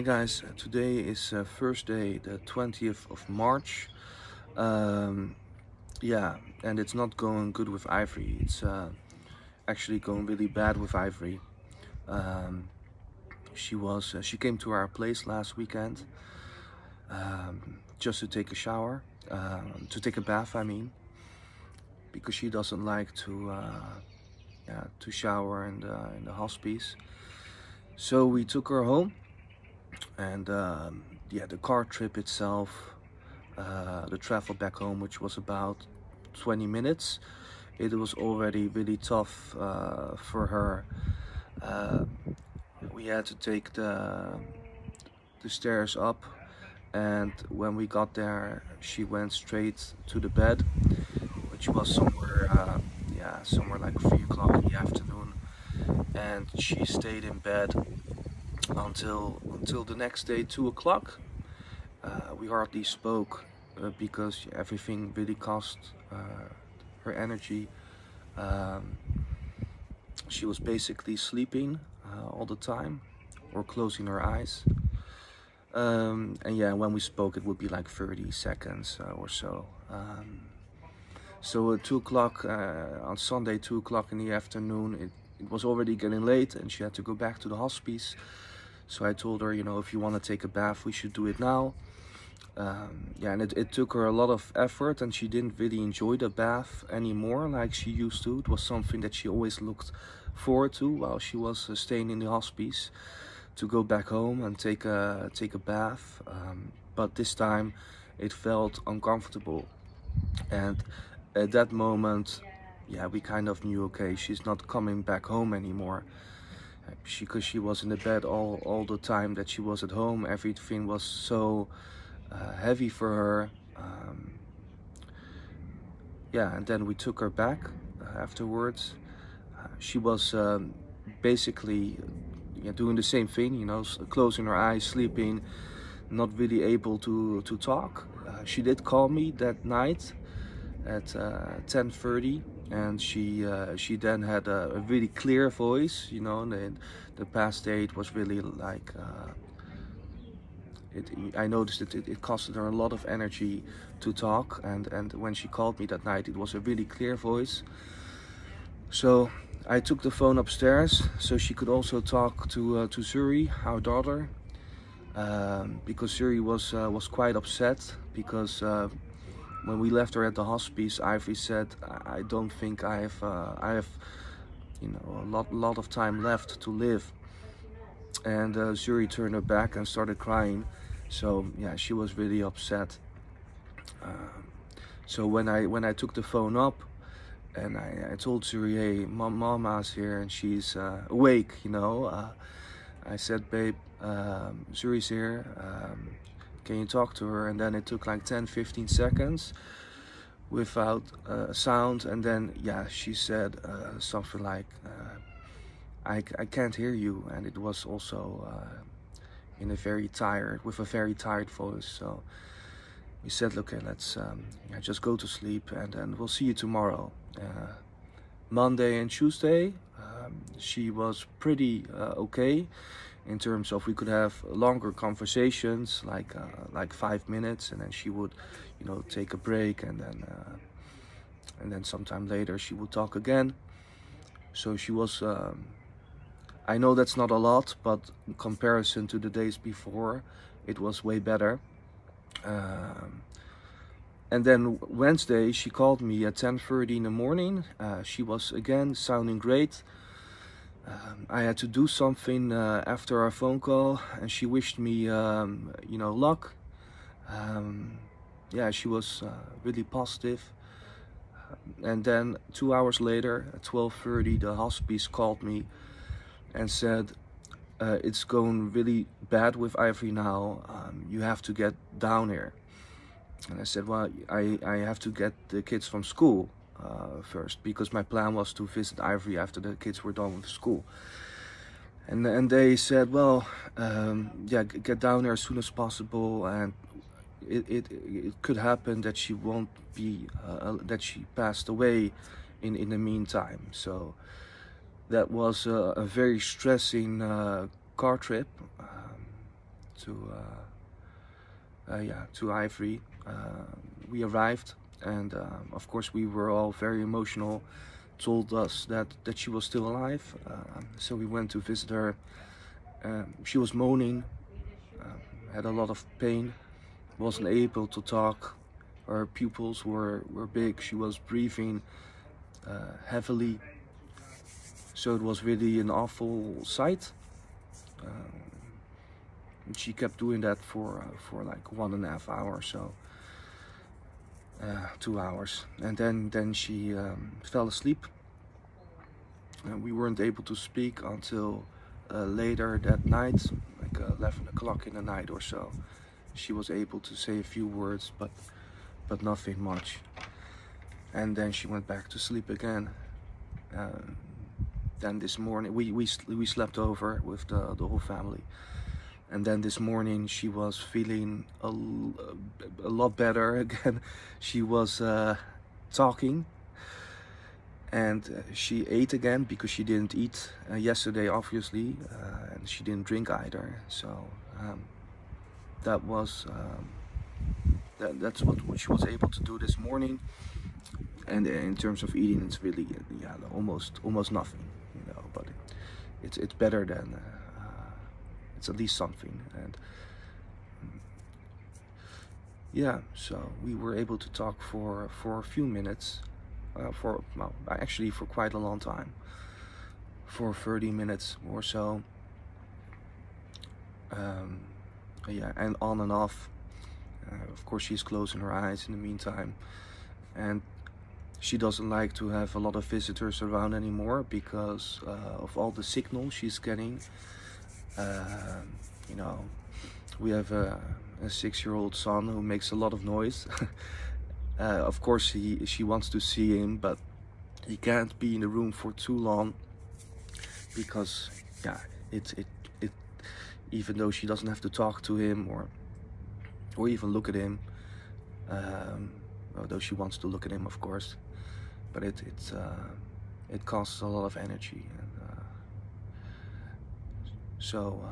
guys, today is Thursday the 20th of March. Yeah, and it's not going good with Ivory. It's actually going really bad with Ivory. Um, she came to our place last weekend just to take a shower, to take a bath I mean, because she doesn't like to shower in the hospice. So we took her home, and yeah, the car trip itself, the travel back home, which was about 20 minutes, it was already really tough for her. We had to take the stairs up, and when we got there she went straight to the bed, which was somewhere like 3 o'clock in the afternoon, and she stayed in bed until the next day, 2 o'clock. We hardly spoke because everything really cost her energy. She was basically sleeping all the time or closing her eyes. And yeah, when we spoke it would be like 30 seconds or so. So at 2 o'clock on Sunday, 2 o'clock in the afternoon, it was already getting late and she had to go back to the hospice. So I told her, you know, if you want to take a bath, we should do it now. Yeah, and it took her a lot of effort, and she didn't really enjoy the bath anymore like she used to. It was something that she always looked forward to while she was staying in the hospice, to go back home and take a bath. But this time it felt uncomfortable, and at that moment, yeah, we kind of knew, okay, she's not coming back home anymore. Because she was in the bed all the time that she was at home. Everything was so heavy for her. Yeah, and then we took her back afterwards. She was basically doing the same thing, you know, closing her eyes, sleeping, not really able to talk. She did call me that night at 10:30, and she then had a really clear voice, you know. The past day it was really like I noticed that it costed her a lot of energy to talk, and when she called me that night, it was a really clear voice. So I took the phone upstairs so she could also talk to Zuri, our daughter, because Zuri was quite upset because when we left her at the hospice, Ivory said, I don't think I have you know, a lot of time left to live. And Zuri turned her back and started crying. So yeah, she was really upset. So when I took the phone up and I told Zuri, hey, Mama's here and she's awake, you know. I said, babe, Zuri's here. Can you talk to her? And then it took like 10-15 seconds without sound, and then yeah, she said something like, I can't hear you, and it was also with a very tired voice. So we said, okay, let's just go to sleep, and then we'll see you tomorrow. Monday and Tuesday, she was pretty okay, in terms of we could have longer conversations, like 5 minutes, and then she would, you know, take a break, and then sometime later she would talk again. So she was, I know that's not a lot, but in comparison to the days before, it was way better. And then Wednesday she called me at 10:30 in the morning. She was again sounding great. I had to do something after our phone call, and she wished me, you know, luck. Yeah, she was really positive. And then 2 hours later, at 12:30, the hospice called me and said, it's going really bad with Ivory now. You have to get down here. And I said, well, I have to get the kids from school first, because my plan was to visit Ivory after the kids were done with school. And they said, well, yeah, get down there as soon as possible, and it could happen that she won't be that she passed away in the meantime. So that was a very stressing car trip. to Ivory. We arrived, and of course we were all very emotional. Told us that she was still alive, so we went to visit her. She was moaning, had a lot of pain, wasn't able to talk. Her pupils were big. She was breathing heavily, so it was really an awful sight. She kept doing that for like 1.5 hours, so 2 hours, and then she fell asleep. We weren't able to speak until later that night, like 11 o'clock in the night or so. She was able to say a few words, but nothing much. And then she went back to sleep again. Then this morning we slept over with the whole family. And then this morning she was feeling a lot better again. She was talking, and she ate again because she didn't eat yesterday, obviously, and she didn't drink either. So that was that's what she was able to do this morning. And in terms of eating, it's really almost nothing, you know. But it's better than. It's at least something. And yeah, so we were able to talk for a few minutes, actually for quite a long time, for 30 minutes or so. Yeah, and on and off. Of course, she's closing her eyes in the meantime, and she doesn't like to have a lot of visitors around anymore because of all the signals she's getting. You know, we have a 6-year-old son who makes a lot of noise. Of course she wants to see him, but he can't be in the room for too long because yeah, it even though she doesn't have to talk to him or even look at him, although she wants to look at him, of course, but it costs a lot of energy. And so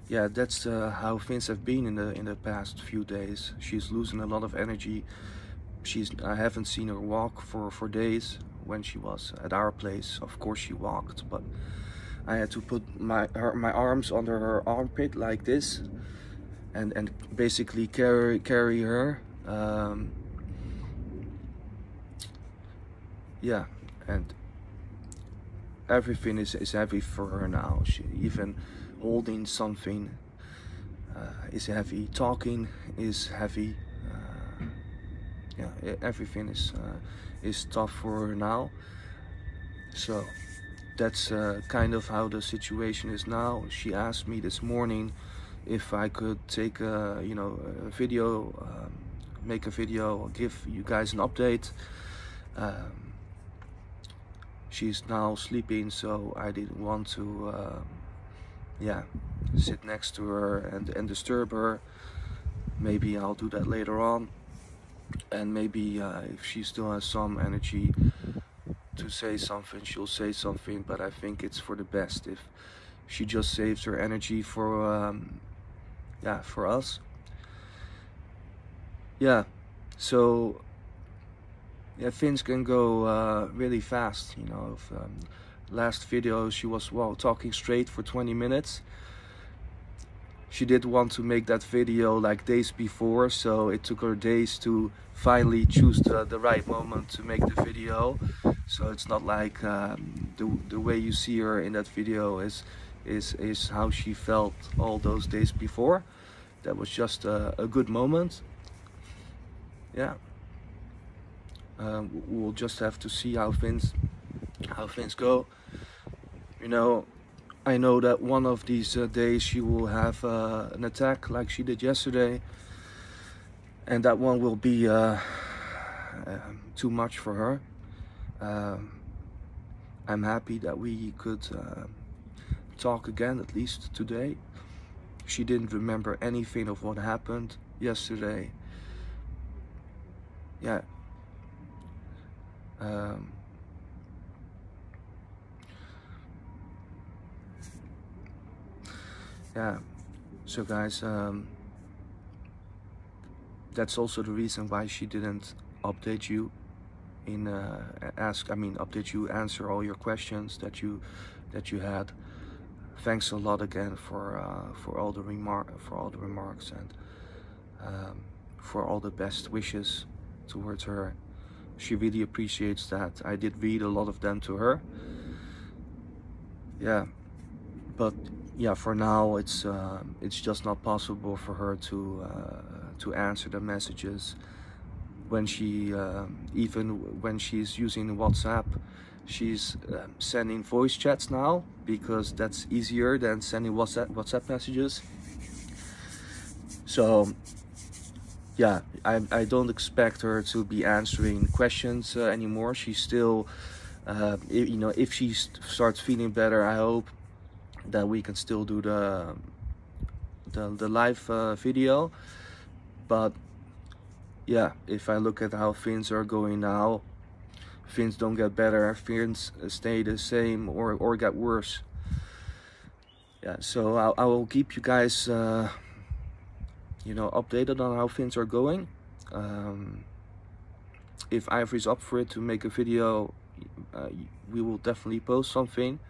yeah, that's how things have been in the past few days. She's losing a lot of energy. I haven't seen her walk for days. When she was at our place, of course she walked, but I had to put my arms under her armpit like this, and basically carry her. Yeah, and everything is heavy for her now. She even holding something is heavy. Talking is heavy. Yeah, everything is tough for her now. So that's kind of how the situation is now. She asked me this morning if I could take a video, make a video, give you guys an update. She's now sleeping, so I didn't want to sit next to her and disturb her. Maybe I'll do that later on, and maybe if she still has some energy to say something, she'll say something. But I think it's for the best if she just saves her energy for for us. Yeah, so yeah, things can go really fast, you know. Last video she was talking straight for 20 minutes. She did want to make that video like days before, so it took her days to finally choose the right moment to make the video. So it's not like the way you see her in that video is how she felt all those days before. That was just a good moment. Yeah. We'll just have to see how things go. You know, I know that one of these days she will have an attack like she did yesterday, and that one will be too much for her. I'm happy that we could talk again, at least today. She didn't remember anything of what happened yesterday. Yeah. Yeah, So guys, that's also the reason why she didn't update you in update you, answer all your questions that you had. Thanks a lot again for all the remarks, and for all the best wishes towards her. She really appreciates that. I did read a lot of them to her. Yeah, but yeah, for now it's just not possible for her to answer the messages. When she even when she's using WhatsApp, she's sending voice chats now, because that's easier than sending WhatsApp messages. So yeah, I don't expect her to be answering questions anymore. She's still, you know, if she starts feeling better, I hope that we can still do the live video. But yeah, if I look at how things are going now, things don't get better, things stay the same or get worse. Yeah, so I will keep you guys you know, updated on how things are going. If Ivory's up for it to make a video, we will definitely post something,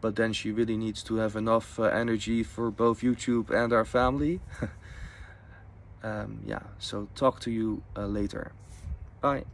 but then she really needs to have enough energy for both YouTube and our family. Yeah, so talk to you later. Bye.